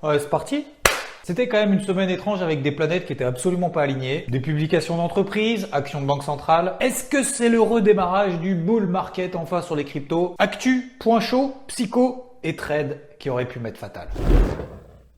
Ouais, c'est parti. C'était quand même une semaine étrange avec des planètes qui étaient absolument pas alignées. Des publications d'entreprises, actions de banque centrale. Est-ce que c'est le redémarrage du bull market enfin sur les cryptos? Actu, point chaud, psycho et trade qui aurait pu m'être fatal.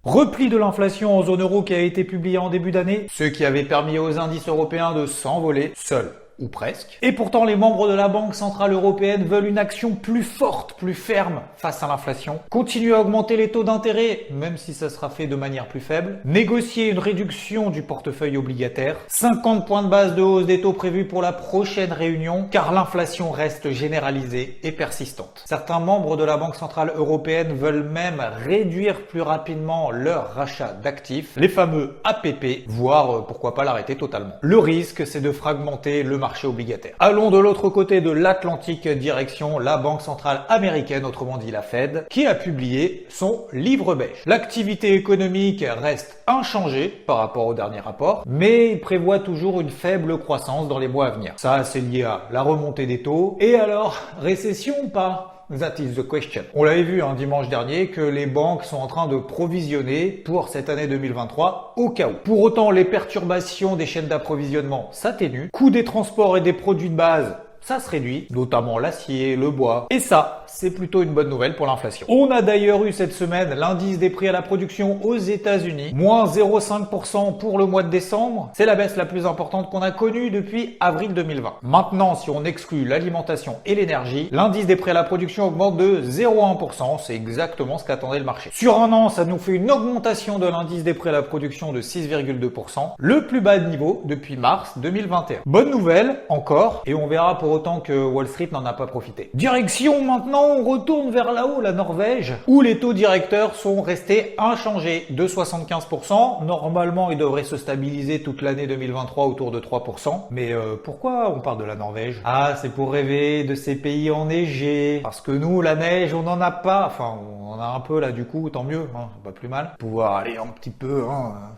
Repli de l'inflation en zone euro qui a été publié en début d'année, ce qui avait permis aux indices européens de s'envoler, seuls ou presque. Et pourtant, les membres de la Banque Centrale Européenne veulent une action plus forte, plus ferme face à l'inflation. Continuer à augmenter les taux d'intérêt, même si ça sera fait de manière plus faible. Négocier une réduction du portefeuille obligataire. 50 points de base de hausse des taux prévus pour la prochaine réunion, car l'inflation reste généralisée et persistante. Certains membres de la Banque Centrale Européenne veulent même réduire plus rapidement leur rachat d'actifs, les fameux APP, voire pourquoi pas l'arrêter totalement. Le risque, c'est de fragmenter le marché obligataire. Allons de l'autre côté de l'Atlantique, direction la Banque Centrale Américaine, autrement dit la Fed, qui a publié son livre beige. L'activité économique reste inchangée par rapport au dernier rapport, mais il prévoit toujours une faible croissance dans les mois à venir. Ça, c'est lié à la remontée des taux. Et alors, récession ou pas ? That is the question. On l'avait vu dimanche dernier que les banques sont en train de provisionner pour cette année 2023 au cas où. Pour autant, les perturbations des chaînes d'approvisionnement s'atténuent. Coût des transports et des produits de base, ça se réduit, notamment l'acier, le bois. Et ça, c'est plutôt une bonne nouvelle pour l'inflation. On a d'ailleurs eu cette semaine l'indice des prix à la production aux États-Unis, moins 0,5% pour le mois de décembre. C'est la baisse la plus importante qu'on a connue depuis avril 2020. Maintenant, si on exclut l'alimentation et l'énergie, l'indice des prix à la production augmente de 0,1%. C'est exactement ce qu'attendait le marché. Sur un an, ça nous fait une augmentation de l'indice des prix à la production de 6,2%, le plus bas niveau depuis mars 2021. Bonne nouvelle, encore, et on verra pour autant que Wall Street n'en a pas profité. Direction maintenant, on retourne vers là-haut, la Norvège, où les taux directeurs sont restés inchangés de 75%. Normalement, ils devraient se stabiliser toute l'année 2023 autour de 3%. Mais pourquoi on parle de la Norvège? Ah, c'est pour rêver de ces pays enneigés. Parce que nous, la neige, on n'en a pas. Enfin, on en a un peu là, du coup, tant mieux, c'est pas plus mal. Pouvoir aller un petit peu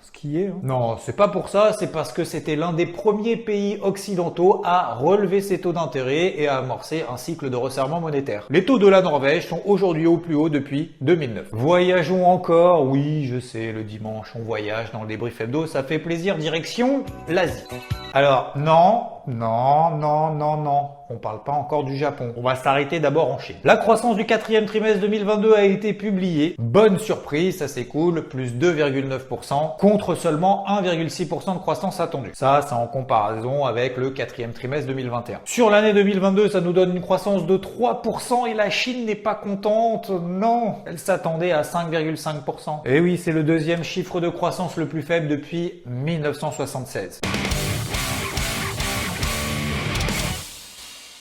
skier. Non, c'est pas pour ça, c'est parce que c'était l'un des premiers pays occidentaux à relever ses taux d'intérêt et à amorcer un cycle de resserrement monétaire. Les taux de la Norvège sont aujourd'hui au plus haut depuis 2009. Voyageons encore, oui, je sais, le dimanche, on voyage dans le débrief hebdo, ça fait plaisir, direction l'Asie. Alors, non, on parle pas encore du Japon. On va s'arrêter d'abord en Chine. La croissance du quatrième trimestre 2022 a été publiée. Bonne surprise, ça c'est cool, plus 2,9% contre seulement 1,6% de croissance attendue. Ça, c'est en comparaison avec le quatrième trimestre 2021. Sur l'année 2022, ça nous donne une croissance de 3% et la Chine n'est pas contente. Non, elle s'attendait à 5,5%. Et oui, c'est le deuxième chiffre de croissance le plus faible depuis 1976.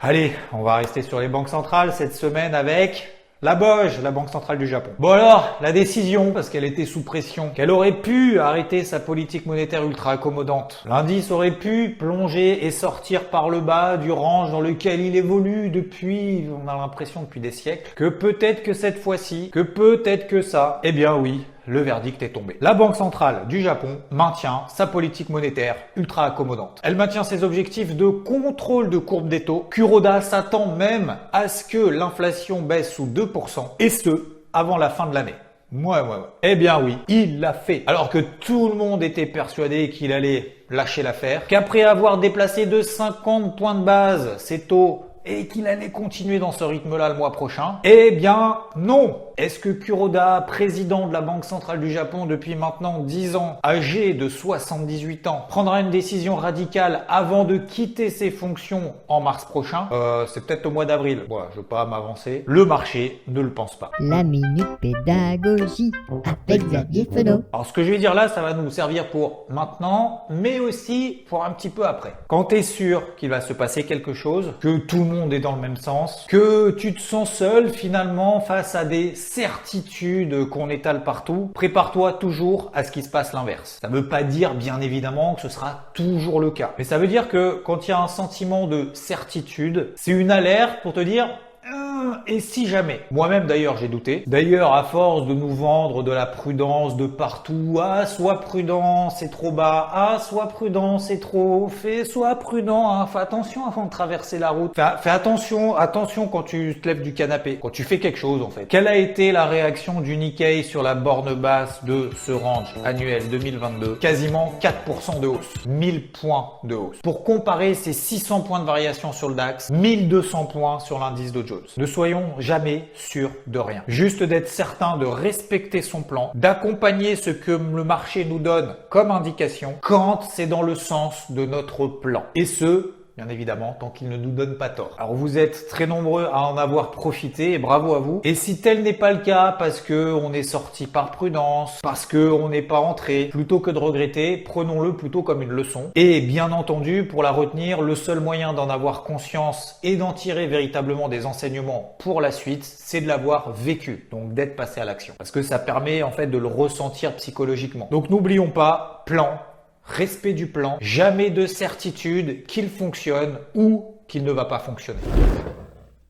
Allez, on va rester sur les banques centrales cette semaine avec la BOJ, la Banque Centrale du Japon. Bon alors, la décision, parce qu'elle était sous pression, qu'elle aurait pu arrêter sa politique monétaire ultra accommodante. L'indice aurait pu plonger et sortir par le bas du range dans lequel il évolue depuis, on a l'impression depuis des siècles, que peut-être que cette fois-ci, que peut-être que ça, eh bien oui, le verdict est tombé. La Banque Centrale du Japon maintient sa politique monétaire ultra accommodante. Elle maintient ses objectifs de contrôle de courbe des taux. Kuroda s'attend même à ce que l'inflation baisse sous 2%, et ce, avant la fin de l'année. Ouais. Eh bien oui, il l'a fait. Alors que tout le monde était persuadé qu'il allait lâcher l'affaire, qu'après avoir déplacé de 50 points de base ses taux et qu'il allait continuer dans ce rythme-là le mois prochain? Eh bien, non! Est-ce que Kuroda, président de la Banque Centrale du Japon depuis maintenant 10 ans, âgé de 78 ans, prendra une décision radicale avant de quitter ses fonctions en mars prochain? C'est peut-être au mois d'avril. Ouais, je veux pas m'avancer. Le marché ne le pense pas. La minute pédagogie avec Xavier Fenot. Alors ce que je vais dire là, ça va nous servir pour maintenant, mais aussi pour un petit peu après. Quand tu es sûr qu'il va se passer quelque chose, que tout le monde est dans le même sens, que tu te sens seul finalement face à des certitudes qu'on étale partout, prépare-toi toujours à ce qui se passe l'inverse. Ça ne veut pas dire bien évidemment que ce sera toujours le cas, mais ça veut dire que quand il y a un sentiment de certitude, c'est une alerte pour te dire Et si jamais? Moi-même d'ailleurs j'ai douté. D'ailleurs à force de nous vendre de la prudence de partout, ah sois prudent c'est trop bas, ah sois prudent c'est trop, sois prudent, hein, fais attention avant de traverser la route. Fais attention quand tu te lèves du canapé, quand tu fais quelque chose en fait. Quelle a été la réaction du Nikkei sur la borne basse de ce range annuel 2022? Quasiment 4% de hausse, 1000 points de hausse. Pour comparer ces 600 points de variation sur le DAX, 1200 points sur l'indice Dow Jones. Ne soyons jamais sûrs de rien. Juste d'être certain de respecter son plan, d'accompagner ce que le marché nous donne comme indication quand c'est dans le sens de notre plan. Et ce, bien évidemment, tant qu'il ne nous donne pas tort. Alors vous êtes très nombreux à en avoir profité et bravo à vous. Et si tel n'est pas le cas parce que on est sorti par prudence, parce que on n'est pas entré, plutôt que de regretter, prenons-le plutôt comme une leçon. Et bien entendu, pour la retenir, le seul moyen d'en avoir conscience et d'en tirer véritablement des enseignements pour la suite, c'est de l'avoir vécu. Donc d'être passé à l'action. Parce que ça permet en fait de le ressentir psychologiquement. Donc n'oublions pas, plan. Respect du plan, jamais de certitude qu'il fonctionne ou qu'il ne va pas fonctionner.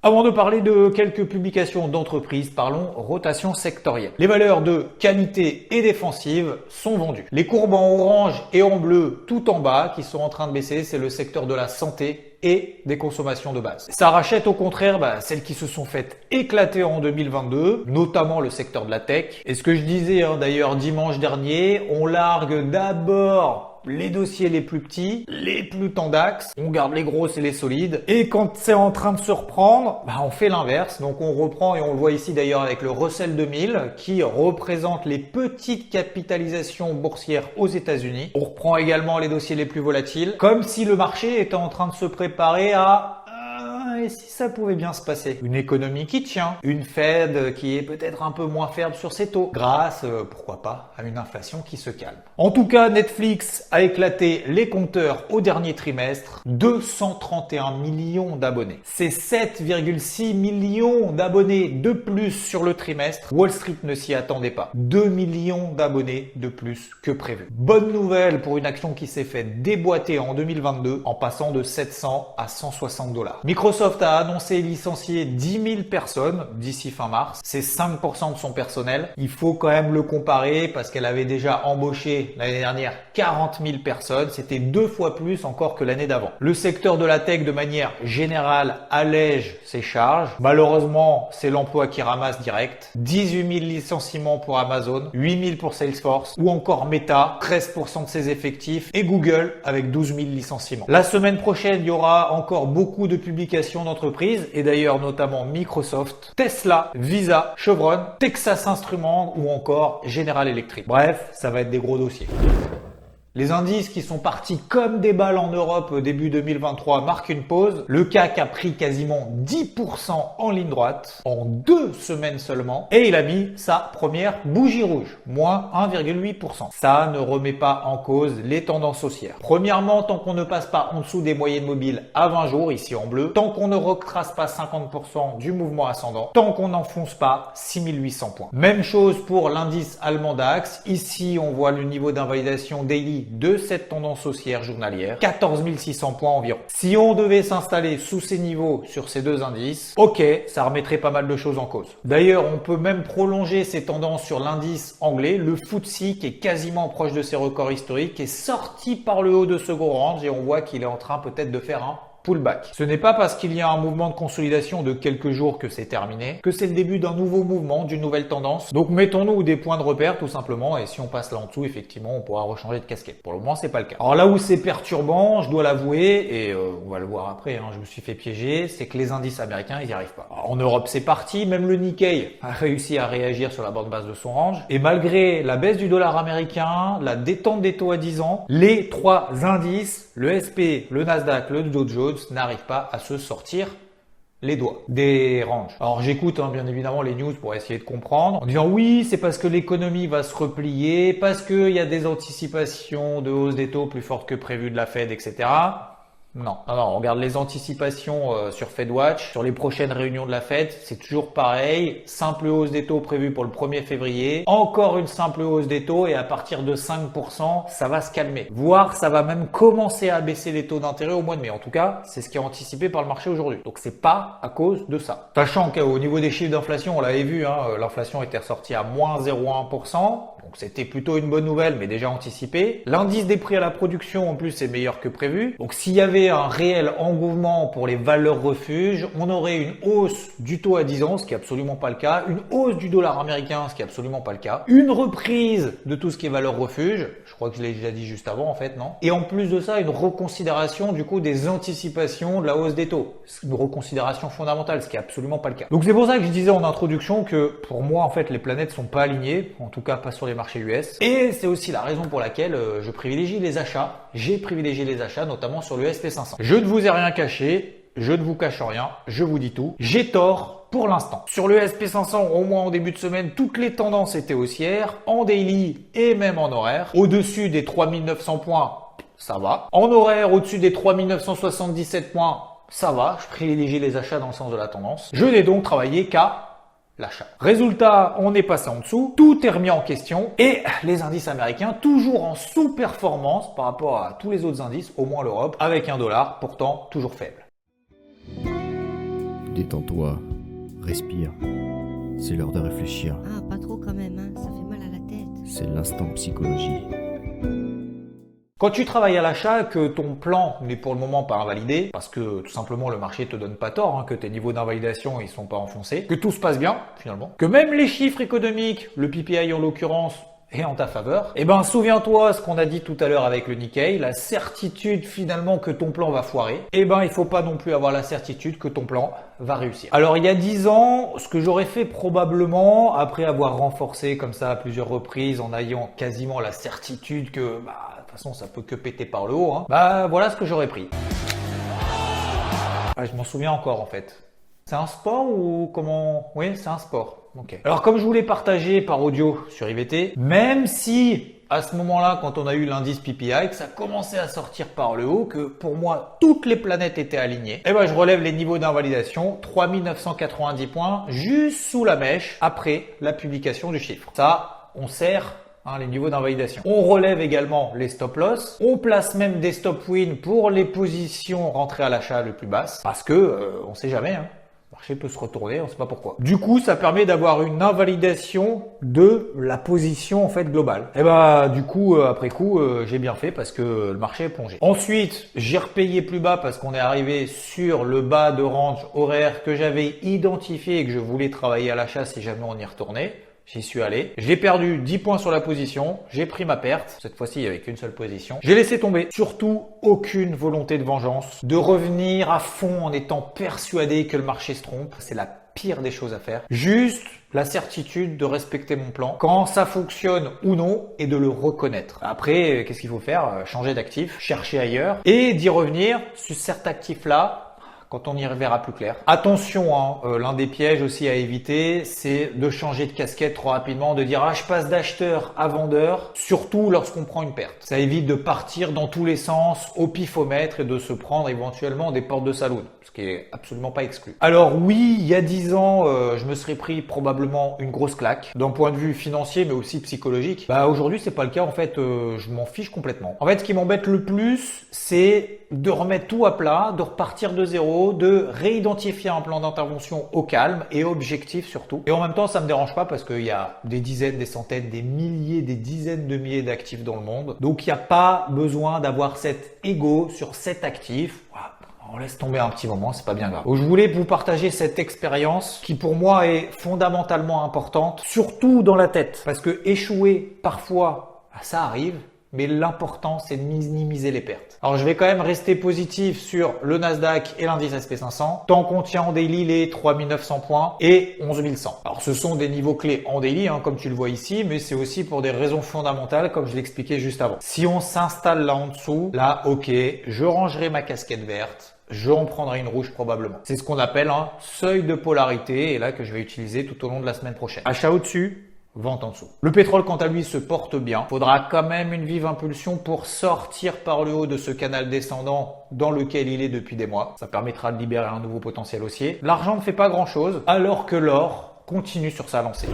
Avant de parler de quelques publications d'entreprises, parlons rotation sectorielle. Les valeurs de qualité et défensive sont vendues. Les courbes en orange et en bleu tout en bas qui sont en train de baisser, c'est le secteur de la santé et des consommations de base. Ça rachète au contraire celles qui se sont faites éclater en 2022, notamment le secteur de la tech. Et ce que je disais d'ailleurs dimanche dernier, on largue d'abord les dossiers les plus petits, les plus tendax, on garde les grosses et les solides. Et quand c'est en train de se reprendre, on fait l'inverse. Donc on reprend et on le voit ici d'ailleurs avec le Russell 2000 qui représente les petites capitalisations boursières aux États-Unis. On reprend également les dossiers les plus volatiles, comme si le marché était en train de se préparer à et si ça pouvait bien se passer? Une économie qui tient, une Fed qui est peut-être un peu moins ferme sur ses taux, grâce, pourquoi pas, à une inflation qui se calme. En tout cas, Netflix a éclaté les compteurs au dernier trimestre, 231 millions d'abonnés. C'est 7,6 millions d'abonnés de plus sur le trimestre. Wall Street ne s'y attendait pas. 2 millions d'abonnés de plus que prévu. Bonne nouvelle pour une action qui s'est fait déboîter en 2022 en passant de 700 à 160 $. Microsoft a annoncé licencier 10 000 personnes d'ici fin mars. C'est 5% de son personnel. Il faut quand même le comparer parce qu'elle avait déjà embauché l'année dernière 40 000 personnes. C'était 2 fois plus encore que l'année d'avant. Le secteur de la tech de manière générale allège ses charges. Malheureusement, c'est l'emploi qui ramasse direct. 18 000 licenciements pour Amazon, 8 000 pour Salesforce ou encore Meta, 13% de ses effectifs et Google avec 12 000 licenciements. La semaine prochaine, il y aura encore beaucoup de publications d'entreprises et d'ailleurs notamment Microsoft, Tesla, Visa, Chevron, Texas Instruments ou encore General Electric. Bref, ça va être des gros dossiers. Les indices qui sont partis comme des balles en Europe début 2023 marquent une pause. Le CAC a pris quasiment 10% en ligne droite en 2 semaines seulement et il a mis sa première bougie rouge, moins 1,8%. Ça ne remet pas en cause les tendances haussières. Premièrement, tant qu'on ne passe pas en dessous des moyennes mobiles à 20 jours, ici en bleu, tant qu'on ne retrace pas 50% du mouvement ascendant, tant qu'on n'enfonce pas 6800 points. Même chose pour l'indice allemand DAX. Ici, on voit le niveau d'invalidation daily de cette tendance haussière journalière, 14 600 points environ. Si on devait s'installer sous ces niveaux sur ces deux indices, ok, ça remettrait pas mal de choses en cause. D'ailleurs, on peut même prolonger ces tendances sur l'indice anglais, le FTSE qui est quasiment proche de ses records historiques, est sorti par le haut de second range et on voit qu'il est en train peut-être de faire un pullback. Ce n'est pas parce qu'il y a un mouvement de consolidation de quelques jours que c'est terminé, que c'est le début d'un nouveau mouvement, d'une nouvelle tendance. Donc mettons-nous des points de repère tout simplement et si on passe là en dessous, effectivement, on pourra rechanger de casquette. Pour le moment, c'est pas le cas. Alors là où c'est perturbant, je dois l'avouer, et on va le voir après, je me suis fait piéger, c'est que les indices américains, ils n'y arrivent pas. Alors, en Europe, c'est parti, même le Nikkei a réussi à réagir sur la bande basse de son range. Et malgré la baisse du dollar américain, la détente des taux à 10 ans, les trois indices, le SP, le Nasdaq, le Dow Jones, n'arrivent pas à se sortir les doigts des ranges. Alors j'écoute bien évidemment les news pour essayer de comprendre, en disant oui, c'est parce que l'économie va se replier, parce qu'il y a des anticipations de hausse des taux plus fortes que prévues de la Fed, etc. Non, on regarde les anticipations sur FedWatch, sur les prochaines réunions de la Fed, c'est toujours pareil, simple hausse des taux prévue pour le 1er février, encore une simple hausse des taux et à partir de 5%, ça va se calmer. Voire ça va même commencer à baisser les taux d'intérêt au mois de mai. En tout cas, c'est ce qui est anticipé par le marché aujourd'hui. Donc c'est pas à cause de ça. Sachant qu'au niveau des chiffres d'inflation, on l'avait vu, l'inflation était ressortie à moins 0,1%. Donc c'était plutôt une bonne nouvelle, mais déjà anticipée. L'indice des prix à la production en plus est meilleur que prévu. Donc s'il y avait un réel engouement pour les valeurs refuges, on aurait une hausse du taux à 10 ans, ce qui est absolument pas le cas, une hausse du dollar américain, ce qui est absolument pas le cas, une reprise de tout ce qui est valeurs refuges, je crois que je l'ai déjà dit juste avant en fait, non? Et en plus de ça, une reconsidération du coup des anticipations de la hausse des taux. Une reconsidération fondamentale, ce qui est absolument pas le cas. Donc c'est pour ça que je disais en introduction que pour moi en fait les planètes sont pas alignées, en tout cas pas sur les marchés US. Et c'est aussi la raison pour laquelle je privilégie les achats. J'ai privilégié les achats notamment sur le SP500. Je ne vous ai rien caché, je ne vous cache rien, je vous dis tout. J'ai tort pour l'instant. Sur le SP500, au moins en début de semaine, toutes les tendances étaient haussières, en daily et même en horaire. Au-dessus des 3900 points, ça va. En horaire, au-dessus des 3977 points, ça va. Je privilégie les achats dans le sens de la tendance. Je n'ai donc travaillé qu'à l'achat. Résultat, on est passé en dessous, tout est remis en question et les indices américains toujours en sous-performance par rapport à tous les autres indices, au moins l'Europe, avec un dollar pourtant toujours faible. Détends-toi, respire. C'est l'heure de réfléchir. Ah, pas trop quand même, hein. Ça fait mal à la tête. C'est l'instant psychologie. Quand tu travailles à l'achat, que ton plan n'est pour le moment pas invalidé, parce que tout simplement le marché te donne pas tort, que tes niveaux d'invalidation ils sont pas enfoncés, que tout se passe bien finalement, que même les chiffres économiques, le PPI en l'occurrence, est en ta faveur, eh ben souviens-toi ce qu'on a dit tout à l'heure avec le Nikkei, la certitude finalement que ton plan va foirer, eh ben il faut pas non plus avoir la certitude que ton plan va réussir. Alors il y a 10 ans, ce que j'aurais fait probablement, après avoir renforcé comme ça à plusieurs reprises en ayant quasiment la certitude que de toute façon ça peut que péter par le haut, voilà ce que j'aurais pris. Ah, je m'en souviens encore en fait. C'est un sport ou comment? Oui, c'est un sport. Ok. Alors comme je vous l'ai partagé par audio sur IVT, même si à ce moment-là, quand on a eu l'indice PPI, que ça commençait à sortir par le haut, que pour moi toutes les planètes étaient alignées, je relève les niveaux d'invalidation, 3990 points, juste sous la mèche après la publication du chiffre. Ça, on sert les niveaux d'invalidation. On relève également les stop loss. On place même des stop win pour les positions rentrées à l'achat le plus basses, parce que on sait jamais. Le marché peut se retourner, on ne sait pas pourquoi. Du coup, ça permet d'avoir une invalidation de la position en fait globale. Du coup, après coup, j'ai bien fait parce que le marché est plongé. Ensuite, j'ai repayé plus bas parce qu'on est arrivé sur le bas de range horaire que j'avais identifié et que je voulais travailler à l'achat si jamais on y retournait. J'y suis allé. J'ai perdu 10 points sur la position. J'ai pris ma perte. Cette fois-ci, il n'y avait qu'une seule position. J'ai laissé tomber. Surtout, aucune volonté de vengeance. De revenir à fond en étant persuadé que le marché se trompe. C'est la pire des choses à faire. Juste la certitude de respecter mon plan quand ça fonctionne ou non et de le reconnaître. Après, qu'est-ce qu'il faut faire? Changer d'actif, chercher ailleurs et d'y revenir sur cet actif-là quand on y verra plus clair. Attention, l'un des pièges aussi à éviter, c'est de changer de casquette trop rapidement, de dire je passe d'acheteur à vendeur, surtout lorsqu'on prend une perte. Ça évite de partir dans tous les sens au pifomètre et de se prendre éventuellement des portes de saloon, ce qui est absolument pas exclu. Alors oui, il y a 10 ans, je me serais pris probablement une grosse claque, d'un point de vue financier mais aussi psychologique. Aujourd'hui, c'est pas le cas en fait, je m'en fiche complètement. En fait, ce qui m'embête le plus, c'est de remettre tout à plat, de repartir de zéro, de réidentifier un plan d'intervention au calme et objectif surtout. Et en même temps, ça me dérange pas parce qu'il y a des dizaines, des centaines, des milliers, des dizaines de milliers d'actifs dans le monde. Donc, il n'y a pas besoin d'avoir cet ego sur cet actif. On laisse tomber un petit moment, c'est pas bien grave. Donc, je voulais vous partager cette expérience qui pour moi est fondamentalement importante, surtout dans la tête. Parce que échouer parfois, ça arrive. Mais l'important, c'est de minimiser les pertes. Alors, je vais quand même rester positif sur le Nasdaq et l'indice SP500, tant qu'on tient en daily les 3900 points et 11100. Alors, ce sont des niveaux clés en daily, comme tu le vois ici, mais c'est aussi pour des raisons fondamentales, comme je l'expliquais juste avant. Si on s'installe là en dessous, là, ok, je rangerai ma casquette verte. Je en prendrai une rouge probablement. C'est ce qu'on appelle un seuil de polarité et là que je vais utiliser tout au long de la semaine prochaine. Achat au-dessus, vente en dessous. Le pétrole, quant à lui, se porte bien. Faudra quand même une vive impulsion pour sortir par le haut de ce canal descendant dans lequel il est depuis des mois. Ça permettra de libérer un nouveau potentiel haussier. L'argent ne fait pas grand-chose, alors que l'or continue sur sa lancée.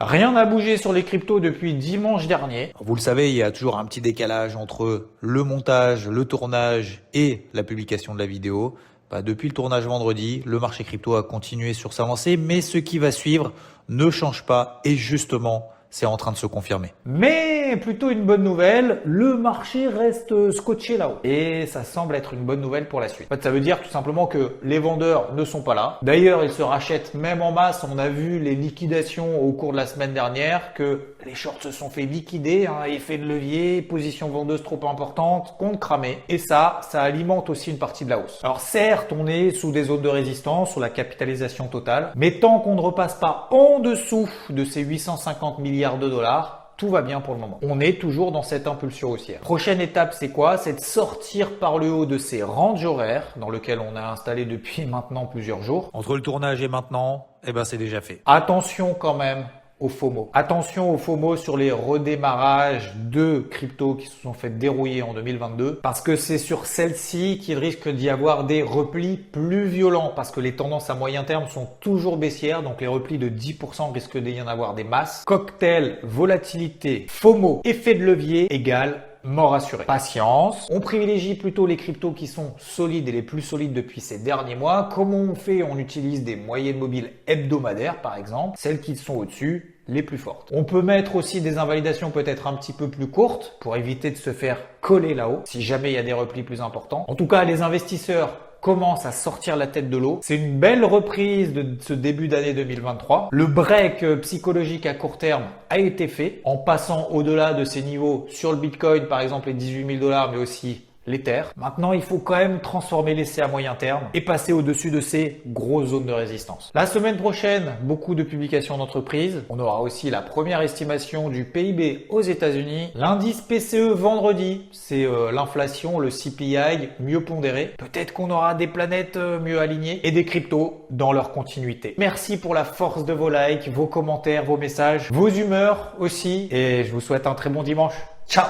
Rien n'a bougé sur les cryptos depuis dimanche dernier. Vous le savez, il y a toujours un petit décalage entre le montage, le tournage et la publication de la vidéo. Depuis le tournage vendredi, le marché crypto a continué sur sa lancée, mais ce qui va suivre ne change pas et justement, c'est en train de se confirmer. Mais plutôt une bonne nouvelle, le marché reste scotché là-haut. Et ça semble être une bonne nouvelle pour la suite. En fait, ça veut dire tout simplement que les vendeurs ne sont pas là. D'ailleurs, ils se rachètent même en masse. On a vu les liquidations au cours de la semaine dernière, que les shorts se sont fait liquider, effet de levier, position vendeuse trop importante, compte cramé. Et ça alimente aussi une partie de la hausse. Alors certes, on est sous des zones de résistance, sous la capitalisation totale, mais tant qu'on ne repasse pas en dessous de ces 850 milliards de dollars, tout va bien pour le moment. On est toujours dans cette impulsion haussière. Prochaine étape, c'est quoi? C'est de sortir par le haut de ces ranges horaires dans lesquels on a installé depuis maintenant plusieurs jours. Entre le tournage et maintenant, c'est déjà fait. Attention quand même au FOMO. Attention au FOMO sur les redémarrages de crypto qui se sont fait dérouiller en 2022 parce que c'est sur celle-ci qu'il risque d'y avoir des replis plus violents parce que les tendances à moyen terme sont toujours baissières, donc les replis de 10% risquent d'y en avoir des masses. Cocktail, volatilité, FOMO, effet de levier égale mort assurée. Patience. On privilégie plutôt les cryptos qui sont solides et les plus solides depuis ces derniers mois. Comment on fait? On utilise des moyennes mobiles hebdomadaires par exemple, celles qui sont au-dessus, les plus fortes. On peut mettre aussi des invalidations peut-être un petit peu plus courtes pour éviter de se faire coller là-haut si jamais il y a des replis plus importants. En tout cas, les investisseurs commence à sortir la tête de l'eau. C'est une belle reprise de ce début d'année 2023. Le break psychologique à court terme a été fait en passant au-delà de ces niveaux sur le Bitcoin, par exemple les 18 000 $, mais aussi l'Ether. Maintenant, il faut quand même transformer l'essai à moyen terme et passer au-dessus de ces grosses zones de résistance. La semaine prochaine, beaucoup de publications d'entreprises. On aura aussi la première estimation du PIB aux États-Unis. L'indice PCE vendredi, c'est l'inflation, le CPI mieux pondéré. Peut-être qu'on aura des planètes mieux alignées et des cryptos dans leur continuité. Merci pour la force de vos likes, vos commentaires, vos messages, vos humeurs aussi. Et je vous souhaite un très bon dimanche. Ciao!